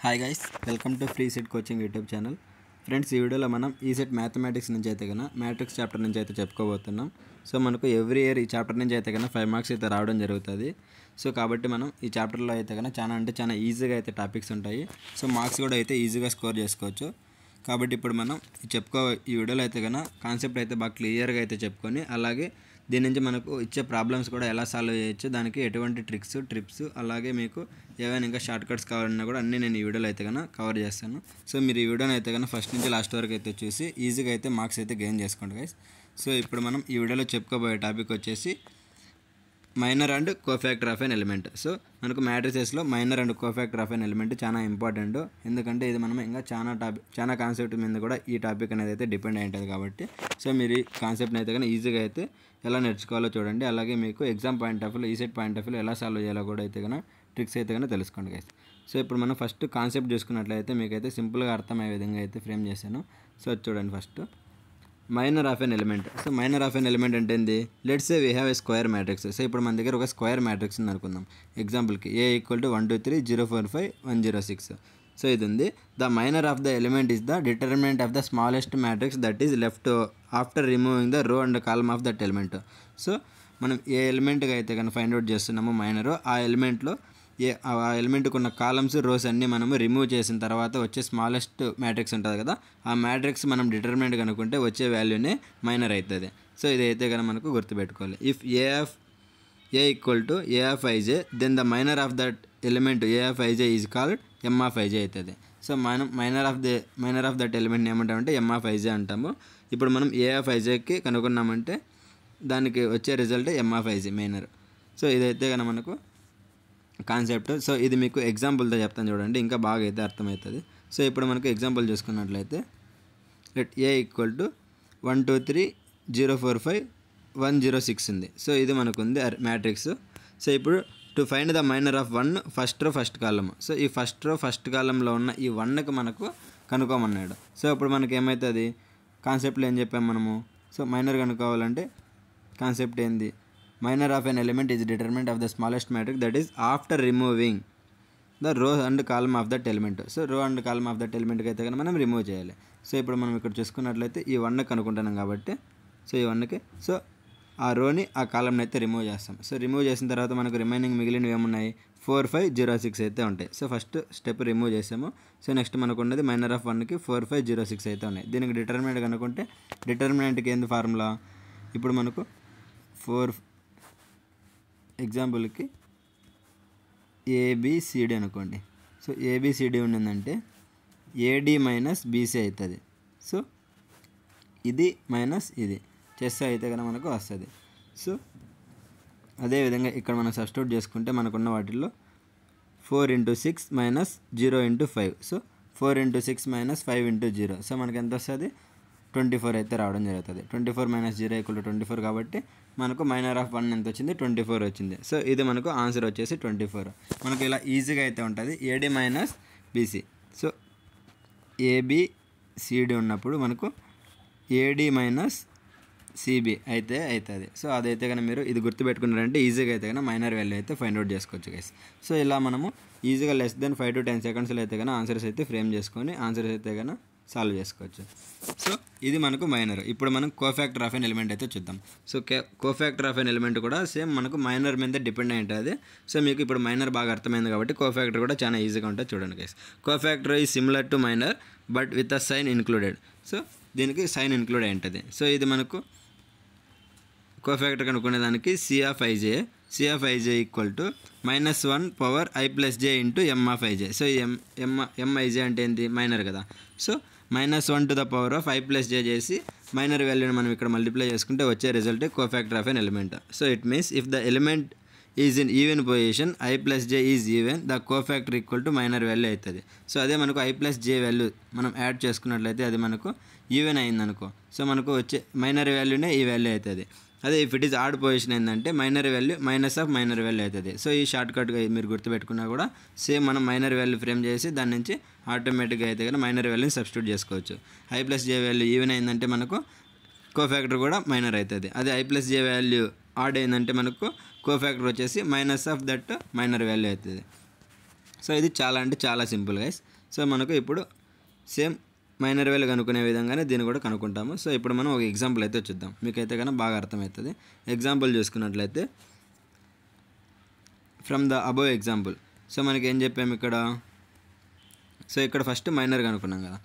Hi guys, welcome to free set coaching YouTube channel. Friends, ఈ వీడియోలో మనం ECET mathematics నుంచి అయితే కన్నా మ్యాట్రిక్స్ చాప్టర్ నుంచి అయితే చెప్పుకోబోతున్నాం. సో మనకు ఎవ్రీ ఇయర్ ఈ చాప్టర్ నుంచి అయితే కన్నా 5 మార్క్స్ అయితే రావడం జరుగుతుంది. సో కాబట్టి మనం ఈ చాప్టర్లో అయితే కన్నా చాలా ఈజీగా అయితే టాపిక్స్ ఉంటాయి. సో మార్క్స్ కూడా అయితే ఈజీగా స్కోర్ చేసుకోవచ్చు. కాబట్టి ఇప్పుడు మనం ఈ వీడియోలో అయితే కన్నా కాన్సెప్ట్ అయితే బాగా క్లియర్గా అయితే చెప్పుకొని, అలాగే దీని నుంచి మనకు ఇచ్చే ప్రాబ్లమ్స్ కూడా ఎలా సాల్వ్ చేయొచ్చు, దానికి ఎటువంటి ట్రిప్స్ అలాగే మీకు ఏవైనా ఇంకా షార్ట్ కట్స్ కావాలన్నా కూడా అన్నీ నేను ఈ వీడియోలో అయితే కన్నా కవర్ చేస్తాను. సో మీరు ఈ వీడియోని అయితే కన్నా ఫస్ట్ నుంచి లాస్ట్ వరకు అయితే చూసి ఈజీగా అయితే మార్క్స్ అయితే గెయిన్ చేసుకోండి గైస్. సో ఇప్పుడు మనం ఈ వీడియోలో చెప్పుకోబోయే టాపిక్ వచ్చేసి minor and cofactor of an element. So మనకు మ్యాట్రిసెస్లో minor and cofactor of an element చాలా ఇంపార్టెంట్. ఎందుకంటే ఇది మనం ఇంకా చాలా కాన్సెప్ట్ మీద కూడా ఈ టాపిక్ అనేది అయితే డిపెండ్ అయి ఉంటుంది. కాబట్టి సో మీరు ఈ కాన్సెప్ట్ని అయితే కానీ ఈజీగా అయితే ఎలా నేర్చుకోవాలో చూడండి. అలాగే మీకు exam point of view, ECET point of view ఎలా సాల్వ్ చేయాలో కూడా అయితే కన్నా ట్రిక్స్ అయితే కానీ తెలుసుకోండి గైస్. సో ఇప్పుడు మనం ఫస్ట్ కాన్సెప్ట్ చూసుకున్నట్లయితే మీకైతే సింపుల్గా అర్థమయ్యే విధంగా అయితే ఫ్రేమ్ చేశాను. సో చూడండి, first minor of an element. So minor of an element అంటే ఏంది? Let's say we have a square matrix. So ఇప్పుడు మన దగ్గర ఒక స్క్వేర్ మ్యాట్రిక్స్ ఉంది అనుకుందాం. ఎగ్జాంపుల్కి A = 1 2 3 0 4 5 1 0 6. సో ఇది ఉంది. The minor of the element is the determinant of the smallest matrix that is left after removing the row and column of that element. So మనం ఏ ఎలిమెంట్గా అయితే కనుక ఫైండ్ అవుట్ చేస్తున్నామో మైనర్, ఆ ఎలిమెంట్లో ఆ ఎలిమెంట్కి ఉన్న కాలమ్స్, రోస్ అన్నీ మనము రిమూవ్ చేసిన తర్వాత వచ్చే స్మాలెస్ట్ మ్యాట్రిక్స్ ఉంటుంది కదా, ఆ మ్యాట్రిక్స్ మనం డిటర్మినెంట్ కనుక్కుంటే వచ్చే వాల్యూనే మైనర్ అవుతుంది. సో ఇదైతే కనుక మనకు గుర్తుపెట్టుకోవాలి. If A = A of ij, then the minor of that element A of ij is called M of ij అవుతుంది. సో మనం మైనర్ ఆఫ్ దట్ ఎలిమెంట్ ఏమంటామంటే M of ij అంటాము. ఇప్పుడు మనం A of ijకి కనుక్కున్నామంటే దానికి వచ్చే result M of ij minor. So ఇదైతే కనుక మనకు కాన్సెప్ట్. సో ఇది మీకు ఎగ్జాంపుల్తో చెప్తాను చూడండి, ఇంకా బాగా అయితే అర్థమవుతుంది. సో ఇప్పుడు మనకు ఎగ్జాంపుల్ చూసుకున్నట్లయితే లెట్ A = 1 2 3 0 4 5 1 0 6 ఉంది. సో ఇది మనకు ఉంది మ్యాట్రిక్స్. సో ఇప్పుడు to find the minor of 1 first column. So ఈ ఫస్ట్ కాలంలో ఉన్న ఈ 1కి మనకు కనుక్కోమన్నాడు. సో ఇప్పుడు మనకి ఏమవుతుంది? కాన్సెప్ట్లో ఏం చెప్పాము మనము? సో మైనర్ కనుక్కోవాలంటే కాన్సెప్ట్ ఏంది? Minor of an element is determinant of the smallest matrix that is after removing the row and column of that element. So row and column of that ఎలిమెంట్కి అయితే కనుక మనం రిమూవ్ చేయాలి. So ఇప్పుడు మనం ఇక్కడ చూసుకున్నట్లయితే ఈ 1 కనుక్కుంటున్నాం కాబట్టి, సో ఈ 1కి సో ఆ రోని ఆ కాలమ్ని అయితే రిమూవ్ చేస్తాం. సో రిమూవ్ చేసిన తర్వాత మనకు రిమైనింగ్ మిగిలినవి ఏమున్నాయి? 4 5 0 6 అయితే ఉంటాయి. సో ఫస్ట్ స్టెప్ రిమూవ్ చేసాము. సో నెక్స్ట్ మనకు ఉన్నది మైనర్ ఆఫ్ 1కి 4 5 0 6 అయితే ఉన్నాయి. దీనికి డిటర్మినెంట్ కనుక్కుంటే డిటర్మినెంట్కి ఏంది ఫార్ములా? ఇప్పుడు మనకు 4 ఎగ్జాంపుల్కి ABCD అనుకోండి. సో ABCD ఉండిందంటే AD - BC అవుతుంది. సో ఇది మైనస్ ఇది చేస్తే అయితే కనుక మనకు వస్తుంది. సో అదేవిధంగా ఇక్కడ మనం సబ్స్టిట్యూట్ చేసుకుంటే మనకున్న వాటిల్లో 4 × 6 - 0 × 5. సో 4 × 6 - 5 × 0. సో మనకి ఎంత వస్తుంది? 24 అయితే రావడం జరుగుతుంది. 24 - 0 = 24 కాబట్టి మనకు మైనర్ ఆఫ్ 1 ఎంత వచ్చింది? 24 వచ్చింది. సో ఇది మనకు ఆన్సర్ వచ్చేసి 24. మనకు ఇలా ఈజీగా అయితే ఉంటుంది. AD - BC. సో ABCD ఉన్నప్పుడు మనకు AD - CB అయితే అవుతుంది. సో అదైతే కనుక మీరు ఇది గుర్తుపెట్టుకున్నారంటే ఈజీగా అయితే కనుక మైనర్ వాల్యూ అయితే ఫైండ్ అవుట్ చేసుకోవచ్చు గైస్. సో ఇలా మనము ఈజీగా లెస్ దెన్ 5 to 10 సెకండ్స్లో అయితే కనుక ఆన్సర్స్ అయితే ఫ్రేమ్ చేసుకొని ఆన్సర్స్ అయితే కనుక సాల్వ్ చేసుకోవచ్చు. సో ఇది మనకు మైనర్. ఇప్పుడు మనం కోఫ్యాక్టర్ ఆఫ్ ఎన్ ఎలిమెంట్ అయితే చూద్దాం. So cofactor of an element కూడా సేమ్ మనకు మైనర్ మీద డిపెండ్ అయి ఉంటుంది. సో మీకు ఇప్పుడు మైనర్ బాగా అర్థమైంది కాబట్టి కోఫ్యాక్టర్ కూడా చాలా ఈజీగా ఉంటుంది. చూడండి guys, cofactor is similar to minor but with a sign included. So దీనికి సైన్ ఇన్క్లూడ్ అయి ఉంటుంది. సో ఇది మనకు కోఫ్యాక్టర్ కనుక్కునేదానికి C of ij = -1 power i + j × M of ij. So MIJ అంటే ఏంటి? మైనర్ కదా. So -1 to the power of i + j చేసి మైనర్ వాల్యూని మనం ఇక్కడ మల్టిప్లై చేసుకుంటే వచ్చే result cofactor of an element. So it means if the element is in even position i + j is even, the cofactor = minor value అవుతుంది. So అదే మనకు i + j value మనం యాడ్ చేసుకున్నట్లయితే అది మనకు ఈవెన్ అయిందనుకో, సో మనకు వచ్చే మైనర్ వాల్యూనే ఈ వాల్యూ అవుతుంది. అదే if it is odd position ఏంటంటే మైనర్ వాల్యూ మైనర్ వాల్యూ అవుతుంది. సో ఈ షార్ట్ కట్గా మీరు గుర్తుపెట్టుకున్నా కూడా సేమ్ మనం మైనర్ వాల్యూ ఫ్రేమ్ చేసి దాని నుంచి ఆటోమేటిక్గా అయితే కానీ మైనర్ వాల్యూని సబ్స్టిట్యూట్ చేసుకోవచ్చు. i + j వాల్యూ ఈవెన్ అయిందంటే మనకు కోఫ్యాక్టర్ కూడా మైనర్ అవుతుంది. అదే i + j వాల్యూ ఆడ్ అయిందంటే మనకు కోఫ్యాక్టర్ వచ్చేసి minus of that minor value అవుతుంది. సో ఇది చాలా అంటే చాలా సింపుల్ గైస్. సో మనకు ఇప్పుడు సేమ్ మైనర్ వాల్యూ కనుక్కునే విధంగానే దీన్ని కూడా కనుక్కుంటాము. సో ఇప్పుడు మనం ఒక ఎగ్జాంపుల్ అయితే చూద్దాం, మీకైతే కన్నా బాగా అర్థమవుతుంది. ఎగ్జాంపుల్ చూసుకున్నట్లయితే from the above example, so మనకి ఏం చెప్పాము ఇక్కడ, సో ఇక్కడ ఫస్ట్ మైనర్ కనుక్కున్నాం కదా.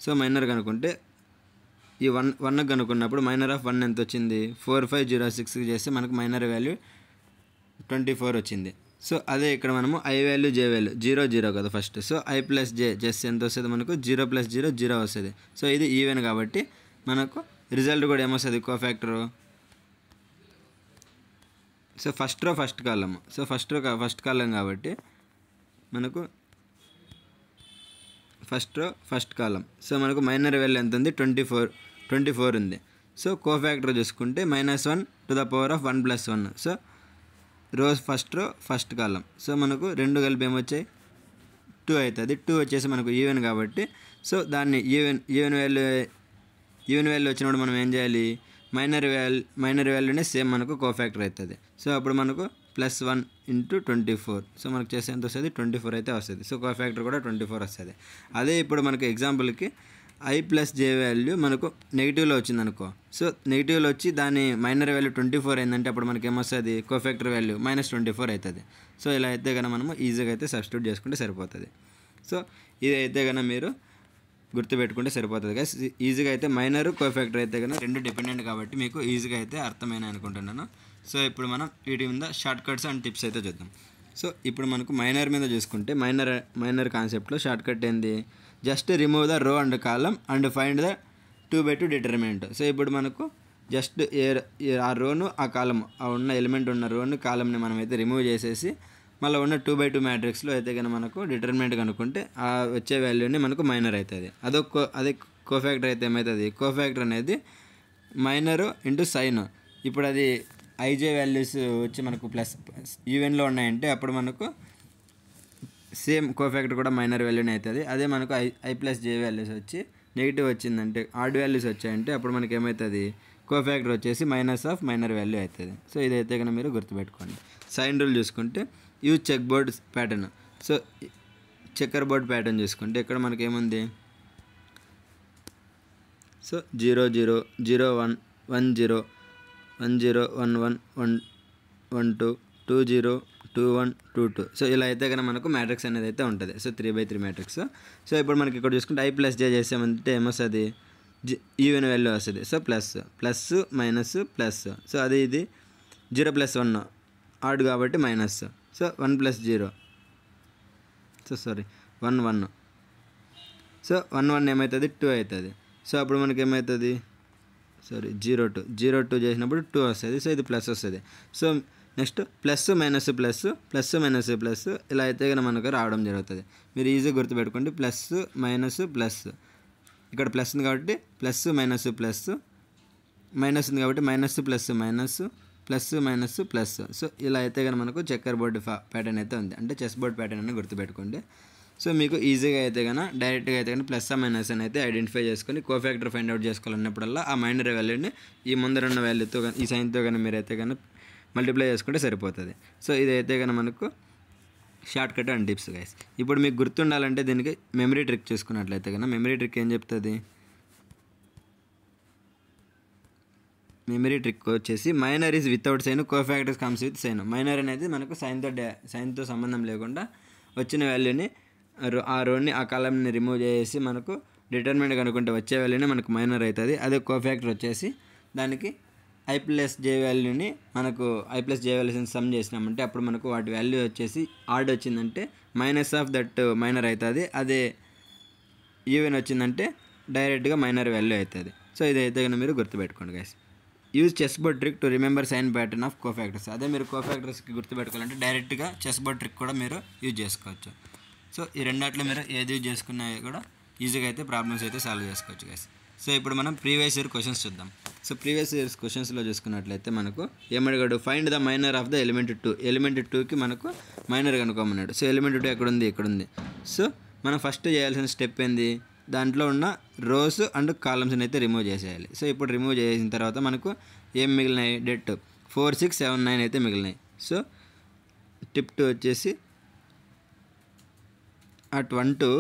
సో మైనర్ కనుక్కుంటే ఈ 1 కనుక్కున్నప్పుడు మైనర్ ఆఫ్ 1 ఎంత వచ్చింది, 4506 చేస్తే మనకు మైనర్ వాల్యూ 24 వచ్చింది. సో అదే ఇక్కడ మనము ఐ వాల్యూ జే వాల్యూ 0 0 కదా ఫస్ట్. సో ఐ ప్లస్ జే చేస్తే ఎంత వస్తుంది మనకు, 0 + 0 0 వస్తుంది. సో ఇది ఈవెన్ కాబట్టి మనకు రిజల్ట్ కూడా ఏమొస్తుంది, cofactor. So first row first column, so first కాలం కాబట్టి మనకు ఫస్ట్ రో ఫస్ట్ కాలం. సో మనకు మైనర్ వాల్యూ ఎంత ఉంది, 24 ఉంది. సో కోఫాక్టర్ చూసుకుంటే -1 to the power of 1 + 1. So first row first column. So మనకు 2 కలిపి ఏమొచ్చాయి, 2 అవుతుంది. 2 వచ్చేసి మనకు ఈవెన్ కాబట్టి, సో దాన్ని ఈవెన్ వాల్యూ వచ్చినప్పుడు మనం ఏం చేయాలి, మైనర్ వాల్యూనే సేమ్ మనకు కోఫాక్టర్ అవుతుంది. సో అప్పుడు మనకు +1 × 24. సో మనకు చేస్తే ఎంత వస్తుంది, 24 అయితే వస్తుంది. సో కోఫాక్టర్ కూడా 24 వస్తుంది. అదే ఇప్పుడు మనకు ఎగ్జాంపుల్కి ఐ ప్లస్ జే వాల్యూ మనకు నెగిటివ్లో వచ్చింది అనుకో. సో నెగిటివ్లో వచ్చి దాని మైనర్ వాల్యూ 24 అయిందంటే అప్పుడు మనకి ఏమొస్తుంది, కోఫాక్టర్ వాల్యూ -24 అవుతుంది. సో ఇలా అయితే కనుక మనము ఈజీగా అయితే సబ్స్టిట్యూట్ చేసుకుంటే సరిపోతుంది. సో ఇది అయితే కనుక మీరు గుర్తుపెట్టుకుంటే సరిపోతుంది కదా. ఈజీగా అయితే మైనర్ కోఫాక్టర్ అయితే కనుక 2 డిపెండెంట్ కాబట్టి మీకు ఈజీగా అయితే అర్థమైన అనుకుంటున్నాను. సో ఇప్పుడు మనం వీటి మీద షార్ట్ కట్స్ అండ్ టిప్స్ అయితే చూద్దాం. సో ఇప్పుడు మనకు మైనర్ మీద చూసుకుంటే మైనర్ కాన్సెప్ట్లో షార్ట్ కట్ ఏంది, just remove the row and column and find the 2/2 determinant. So ఇప్పుడు మనకు జస్ట్ ఆ రోను ఆ కాలం ఆ ఉన్న ఎలిమెంట్ ఉన్న రోను కాలంని మనం అయితే రిమూవ్ చేసేసి మళ్ళీ ఉన్న 2/2 మ్యాట్రిక్స్లో అయితే కనుక మనకు డిటర్మినెంట్ కనుక్కుంటే ఆ వచ్చే వాల్యూని మనకు మైనర్ అవుతుంది. అదే కోఫాక్టర్ అయితే ఏమవుతుంది, కోఫాక్టర్ అనేది మైనర్ ఇంటూ సైన్. ఇప్పుడు అది ఐజే వాల్యూస్ వచ్చి మనకు ప్లస్ ఈవెన్లో ఉన్నాయంటే అప్పుడు మనకు సేమ్ కోఫాక్టర్ కూడా మైనర్ వాల్యూనే అవుతుంది. అదే మనకు ఐ ప్లస్ జే వాల్యూస్ వచ్చి నెగిటివ్ వచ్చిందంటే, ఆడ్ వాల్యూస్ వచ్చాయంటే అప్పుడు మనకి ఏమవుతుంది, కోఫాక్టర్ వచ్చేసి మైనస్ ఆఫ్ మైనర్ వాల్యూ అవుతుంది. సో ఇదైతే కనుక మీరు గుర్తుపెట్టుకోండి. సైన్ రూల్ చూసుకుంటే use check board pattern. So checker board pattern చూసుకుంటే ఇక్కడ మనకి ఏముంది, సో 0 0 0 1 1 0 1 0 1 1 1 1 2 2 0 2 1 2 2. సో ఇలా అయితే కనుక మనకు మ్యాట్రిక్స్ అనేది అయితే ఉంటుంది. So 3/3 matrix. సో ఇప్పుడు మనకి ఇక్కడ చూసుకుంటే ఐ ప్లస్ జే చేసామంటే ఏమొస్తుంది, ఈవెన్ వాల్యూ వస్తుంది. So plus minus plus. So అది ఇది 0 + 1 ఆడ్ కాబట్టి minus. So 1 + 0, so sorry 1 1. So 1 1 ఏమవుతుంది, 2 అవుతుంది. సో అప్పుడు మనకి ఏమవుతుంది, సారీ 0 2 చేసినప్పుడు 2 వస్తుంది. సో ఇది ప్లస్ వస్తుంది. So next plus minus plus ఇలా అయితే కనుక మనకు రావడం జరుగుతుంది. మీరు ఈజీగా గుర్తుపెట్టుకోండి, ప్లస్ మైనస్ ప్లస్. ఇక్కడ ప్లస్ ఉంది కాబట్టి ప్లస్ మైనస్ ప్లస్, మైనస్ ఉంది కాబట్టి minus plus minus plus minus plus. So ఇలా అయితే కనుక మనకు చెక్కర్ బోర్డు ప్యాటర్న్ అయితే ఉంది, అంటే చెస్ బోర్డ్ ప్యాటర్న్ అని గుర్తుపెట్టుకోండి. సో మీకు ఈజీగా అయితే కనుక డైరెక్ట్గా అయితే కనుక ప్లస్ మైనస్ అని అయితే ఐడెంటిఫై చేసుకొని కోఫాక్టర్ ఫైండ్ అవుట్ చేసుకోవాలన్నప్పుడల్లా ఆ మైనర్ వాల్యూని ఈ ముందర ఉన్న వాల్యూతో కానీ ఈ సైన్తో కానీ మీరైతే కనుక మల్టిప్లై చేసుకుంటే సరిపోతుంది. సో ఇదైతే కనుక మనకు short cut and tips guys. ఇప్పుడు మీకు గుర్తుండాలంటే దీనికి మెమరీ ట్రిక్ చూసుకున్నట్లయితే కనుక మెమరీ ట్రిక్ ఏం చెప్తుంది, మెమరీ ట్రిక్ వచ్చేసి minor is without sign, cofactors comes with sign. Minor అనేది మనకు సైన్తో సంబంధం లేకుండా వచ్చిన వాల్యూని ఆ రోని ఆ కాలంని రిమూవ్ చేసి మనకు డిటర్మినెంట్ కనుక్కుంటే వచ్చే వాల్యూని మనకు మైనర్ అవుతుంది. అదే కోఫాక్టర్ వచ్చేసి దానికి ఐ ప్లస్ జే వాల్యూని మనకు ఐ ప్లస్ జే వాల్యూస్ని సమ్ చేసినామంటే అప్పుడు మనకు వాటి వాల్యూ వచ్చేసి ఆడ్ వచ్చిందంటే మైనస్ ఆఫ్ దట్ మైనర్ అవుతుంది. అదే ఈవెన్ వచ్చిందంటే డైరెక్ట్గా మైనర్ వాల్యూ అవుతుంది. సో ఇదైతే కనుక మీరు గుర్తుపెట్టుకోండి guys. Use chess board trick to remember sign pattern of cofactors. అదే మీరు కోఫాక్టర్స్కి గుర్తుపెట్టుకోవాలంటే డైరెక్ట్గా చెస్ బోర్డ్ ట్రిక్ కూడా మీరు యూజ్ చేసుకోవచ్చు. సో ఈ రెండాట్లో మీరు ఏది యూజ్ చేసుకున్నా కూడా ఈజీగా అయితే ప్రాబ్లమ్స్ అయితే సాల్వ్ చేసుకోవచ్చు గైస్. సో ఇప్పుడు మనం ప్రీవియస్ ఇయర్ క్వశ్చన్స్ చూద్దాం. సో ప్రీవియస్ ఇయర్స్ క్వశ్చన్స్లో చూసుకున్నట్లయితే మనకు ఏమడిగాడు, find the minor of the element 2. Element 2కి మనకు మైనర్ కనుక్కోమన్నాడు. సో ఎలిమెంట్ 2 ఎక్కడుంది, ఇక్కడుంది. సో మనం ఫస్ట్ చేయాల్సిన స్టెప్ ఏంది, దాంట్లో ఉన్న రోస్ అండ్ కాలమ్స్ని అయితే రిమూవ్ చేసేయాలి. సో ఇప్పుడు రిమూవ్ చేసిన తర్వాత మనకు ఏం మిగిలినాయి, డెట్ 4 6 7 9 అయితే మిగిలినాయి. సో టిప్ 2 వచ్చేసి అట్ 1 to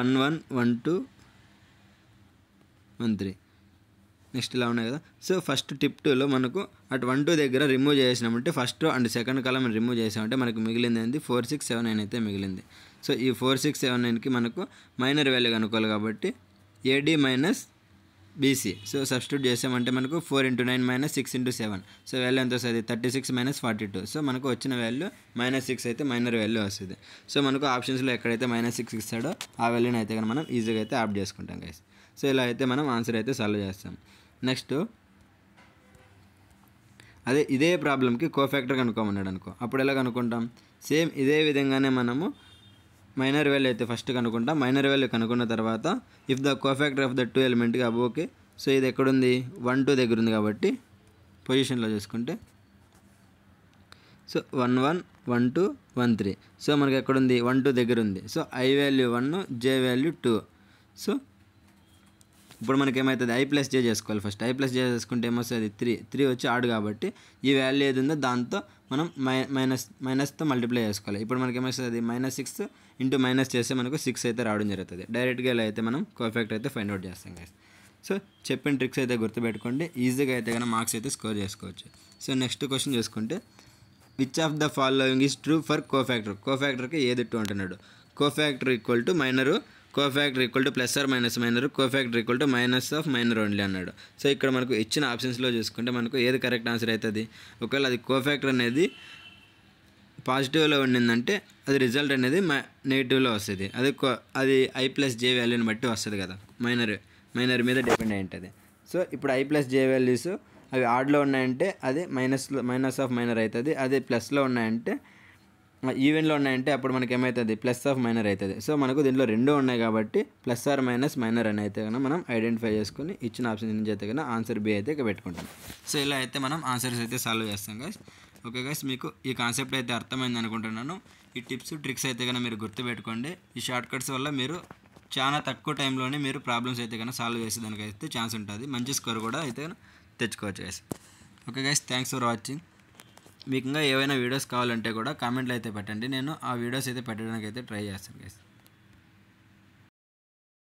1 1 1 2 1 3 నెక్స్ట్ ఇలా ఉన్నాయి కదా. సో ఫస్ట్ టిప్ 2లో మనకు అట్ 1 2 దగ్గర రిమూవ్ చేసినామంటే first and second column remove చేసామంటే మనకు మిగిలింది ఏంది 4 6 7 9 అయితే మిగిలింది. సో ఈ 4 6 7 9కి మనకు మైనర్ వాల్యూ కనుక్కోవాలి కాబట్టి AD minus BC. So substitute చేసామంటే మనకు 4 × 9 మైనస్ 6 × 7. సో వాల్యూ ఎంత వస్తుంది 36 మైనస్ 42. సో మనకు వచ్చిన వాల్యూ -6 అయితే మైనర్ వాల్యూ వస్తుంది. సో మనకు ఆప్షన్స్లో ఎక్కడైతే -6 ఇస్తాడో ఆ వాల్యూని అయితే కానీ మనం ఈజీగా అయితే ఆప్ చేసుకుంటాం గైస్. సో ఇలా అయితే మనం ఆన్సర్ అయితే సాల్వ్ చేస్తాం. నెక్స్ట్ అదే ఇదే ప్రాబ్లంకి కోఫాక్టర్ కనుక్కోమన్నాడు అనుకో, అప్పుడు ఎలా కనుక్కుంటాం? సేమ్ ఇదే విధంగానే మనము మైనర్ వాల్యూ అయితే ఫస్ట్ కనుక్కుంటాం. మైనర్ వాల్యూ కనుక్కున్న తర్వాత if the cofactor of the 2 ఎలిమెంట్కి ఓకే. సో ఇది ఎక్కడుంది 1 2 దగ్గర ఉంది కాబట్టి పొజిషన్లో చూసుకుంటే సో 1 1 1 2 1 3. సో మనకి ఎక్కడుంది 1 2 దగ్గర ఉంది. So I value 1 J value 2. So ఇప్పుడు మనకి ఏమవుతుంది I+J చేసుకోవాలి. ఫస్ట్ I+J చేసుకుంటే ఏమొస్తుంది 3 వచ్చి ఆడ్ కాబట్టి ఈ వాల్యూ ఏది ఉందో దాంతో మనం మైనస్తో మల్టిప్లై చేసుకోవాలి. ఇప్పుడు మనకి ఏమొస్తుంది -6 ఇంటూ మైనస్ చేస్తే మనకు 6 అయితే రావడం జరుగుతుంది. డైరెక్ట్గా ఇలా అయితే మనం కోఫాక్టర్ అయితే ఫైండ్ అవుట్ చేస్తాం గైస్. సో చెప్పిన ట్రిక్స్ అయితే గుర్తుపెట్టుకోండి, ఈజీగా అయితే కానీ మార్క్స్ అయితే స్కోర్ చేసుకోవచ్చు. సో నెక్స్ట్ క్వశ్చన్ చూసుకుంటే which of the following is true for cofactor. కోఫాక్టర్కి ఏది ట్రూ అంటున్నాడు. Cofactor equal to minor, cofactor equal to plus or minus minor, cofactor equal to minus of minor only అన్నాడు. So ఇక్కడ మనకు ఇచ్చిన ఆప్షన్స్లో చూసుకుంటే మనకు ఏది కరెక్ట్ ఆన్సర్ అవుతుంది. ఒకవేళ అది కోఫాక్టర్ అనేది పాజిటివ్లో ఉండిందంటే అది రిజల్ట్ అనేది నెగిటివ్లో వస్తుంది. అది I+J వాల్యూని బట్టి వస్తుంది కదా, మైనర్ మీద డిపెండ్ అయి ఉంటుంది. సో ఇప్పుడు I+J వాల్యూస్ అవి ఆడ్లో ఉన్నాయంటే అది మైనస్ ఆఫ్ మైనర్ అవుతుంది. అదే ప్లస్లో ఉన్నాయంటే ఈవెన్లో ఉన్నాయంటే అప్పుడు మనకి ఏమవుతుంది ప్లస్ ఆఫ్ మైనర్ అవుతుంది. సో మనకు దీంట్లో రెండు ఉన్నాయి కాబట్టి ప్లస్ ఆర్ మైనస్ మైనర్ అని అయితే కన్నా మనం ఐడెంటిఫై చేసుకుని ఇచ్చిన ఆప్షన్ నుంచి అయితే కన్నా ఆన్సర్ B అయితే పెట్టుకుంటాం. సో ఇలా అయితే మనం ఆన్సర్స్ అయితే సాల్వ్ చేస్తాం గైస్. ఓకే గైస్, మీకు ఈ కాన్సెప్ట్ అయితే అర్థమైంది అనుకుంటున్నాను. ఈ టిప్స్ ట్రిక్స్ అయితే కన్నా మీరు గుర్తుపెట్టుకోండి. ఈ షార్ట్ కట్స్ వల్ల మీరు చాలా తక్కువ టైంలోనే మీరు ప్రాబ్లమ్స్ అయితే కన్నా సాల్వ్ చేసేదానికి అయితే ఛాన్స్ ఉంటుంది. మంచి స్కోర్ కూడా అయితే తెచ్చుకోవచ్చు guys. Okay guys, thanks for watching. మీకు ఇంకా ఏవైనా వీడియోస్ కావాలంటే కూడా కామెంట్లో అయితే పెట్టండి, నేను ఆ వీడియోస్ అయితే పెట్టడానికి అయితే ట్రై చేస్తాను గైస్.